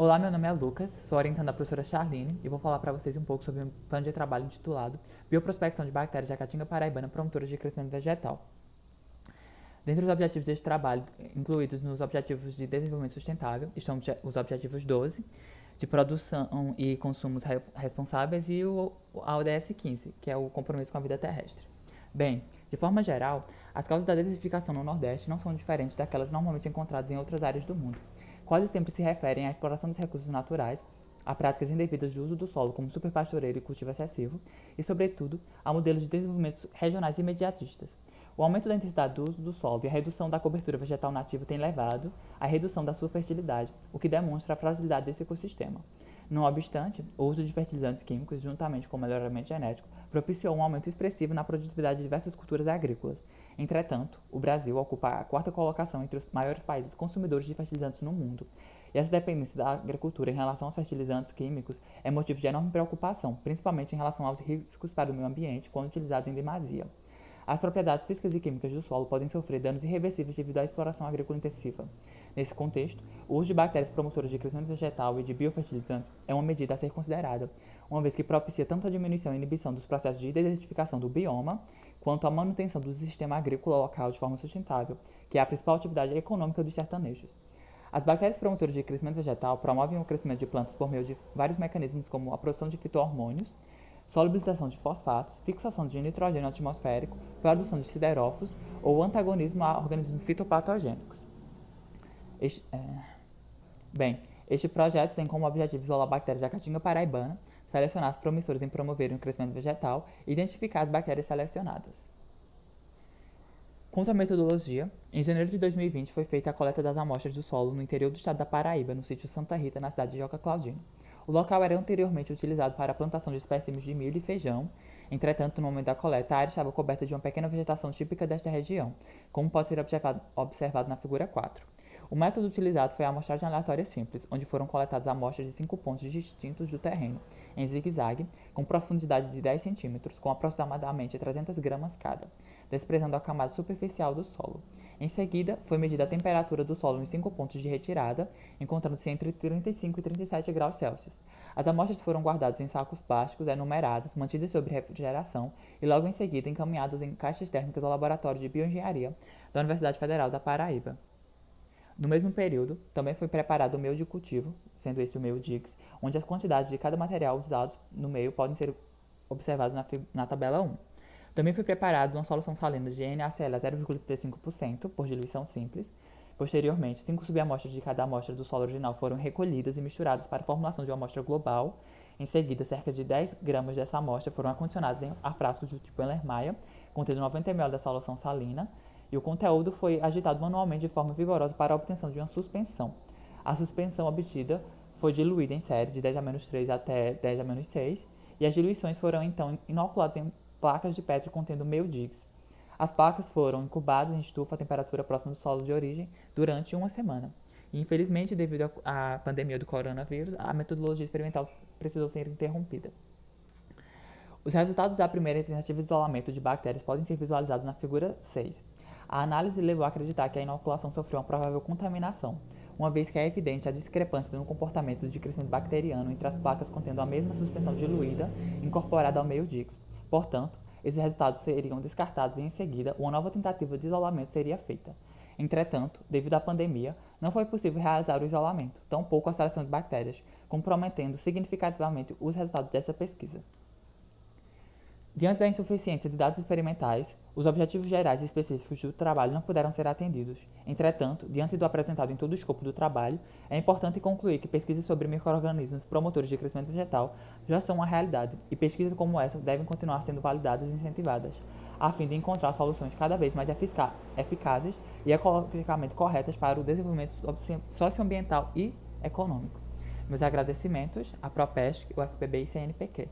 Olá, meu nome é Lucas, sou orientando da professora Charline e vou falar para vocês um pouco sobre um plano de trabalho intitulado Bioprospecção de Bactérias da Caatinga paraibana promotoras de crescimento vegetal. Dentre os objetivos deste trabalho, incluídos nos Objetivos de Desenvolvimento Sustentável, estão os Objetivos 12, de produção e consumos responsáveis, e a ODS 15, que é o compromisso com a vida terrestre. Bem, de forma geral, as causas da desertificação no Nordeste não são diferentes daquelas normalmente encontradas em outras áreas do mundo. Quase sempre se referem à exploração dos recursos naturais, a práticas indevidas de uso do solo como superpastoreio e cultivo excessivo, e, sobretudo, a modelos de desenvolvimento regionais imediatistas. O aumento da intensidade do uso do solo e a redução da cobertura vegetal nativa tem levado à redução da sua fertilidade, o que demonstra a fragilidade desse ecossistema. Não obstante, o uso de fertilizantes químicos, juntamente com o melhoramento genético, propiciou um aumento expressivo na produtividade de diversas culturas agrícolas. Entretanto, o Brasil ocupa a quarta colocação entre os maiores países consumidores de fertilizantes no mundo. E essa dependência da agricultura em relação aos fertilizantes químicos é motivo de enorme preocupação, principalmente em relação aos riscos para o meio ambiente quando utilizados em demasia. As propriedades físicas e químicas do solo podem sofrer danos irreversíveis devido à exploração agrícola intensiva. Nesse contexto, o uso de bactérias promotoras de crescimento vegetal e de biofertilizantes é uma medida a ser considerada, uma vez que propicia tanto a diminuição e inibição dos processos de desertificação do bioma, quanto a manutenção do sistema agrícola local de forma sustentável, que é a principal atividade econômica dos sertanejos. As bactérias promotoras de crescimento vegetal promovem o crescimento de plantas por meio de vários mecanismos como a produção de fitohormônios, solubilização de fosfatos, fixação de nitrogênio atmosférico, produção de siderófilos ou antagonismo a organismos fitopatogênicos. Este projeto tem como objetivo isolar bactérias da Caatinga paraibana, selecionar as promissoras em promoverem o crescimento vegetal e identificar as bactérias selecionadas. Quanto à metodologia, em janeiro de 2020 foi feita a coleta das amostras do solo no interior do estado da Paraíba, no sítio Santa Rita, na cidade de Joca Claudino. O local era anteriormente utilizado para a plantação de espécimes de milho e feijão. Entretanto, no momento da coleta, a área estava coberta de uma pequena vegetação típica desta região, como pode ser observado na figura 4. O método utilizado foi a amostragem aleatória simples, onde foram coletadas amostras de 5 pontos distintos do terreno, em zigue-zague, com profundidade de 10 cm, com aproximadamente 300 gramas cada, desprezando a camada superficial do solo. Em seguida, foi medida a temperatura do solo nos 5 pontos de retirada, encontrando-se entre 35 e 37 graus Celsius. As amostras foram guardadas em sacos plásticos enumerados, mantidas sob refrigeração e logo em seguida encaminhadas em caixas térmicas ao Laboratório de Bioengenharia da Universidade Federal da Paraíba. No mesmo período, também foi preparado o meio de cultivo, sendo este o meio Dix, onde as quantidades de cada material usados no meio podem ser observadas na tabela 1. Também foi preparada uma solução salina de NaCl a 0,35% por diluição simples. Posteriormente, 5 subamostras de cada amostra do solo original foram recolhidas e misturadas para a formulação de uma amostra global. Em seguida, cerca de 10 gramas dessa amostra foram acondicionadas a frascos do tipo Erlenmeyer, contendo 90 ml da solução salina, e o conteúdo foi agitado manualmente de forma vigorosa para a obtenção de uma suspensão. A suspensão obtida foi diluída em série de 10-3 até 10-6, e as diluições foram então inoculadas em placas de Petri contendo meio Dix. As placas foram incubadas em estufa a temperatura próxima do solo de origem durante uma semana. E, infelizmente, devido à pandemia do coronavírus, a metodologia experimental precisou ser interrompida. Os resultados da primeira tentativa de isolamento de bactérias podem ser visualizados na figura 6. A análise levou a acreditar que a inoculação sofreu uma provável contaminação, uma vez que é evidente a discrepância no comportamento de crescimento bacteriano entre as placas contendo a mesma suspensão diluída incorporada ao meio Dix. Portanto, esses resultados seriam descartados e, em seguida, uma nova tentativa de isolamento seria feita. Entretanto, devido à pandemia, não foi possível realizar o isolamento, tampouco a seleção de bactérias, comprometendo significativamente os resultados dessa pesquisa. Diante da insuficiência de dados experimentais, os objetivos gerais e específicos do trabalho não puderam ser atendidos. Entretanto, diante do apresentado em todo o escopo do trabalho, é importante concluir que pesquisas sobre micro-organismos promotores de crescimento vegetal já são uma realidade, e pesquisas como essa devem continuar sendo validadas e incentivadas, a fim de encontrar soluções cada vez mais eficazes e ecologicamente corretas para o desenvolvimento socioambiental e econômico. Meus agradecimentos à Propesc, UFPB e CNPq.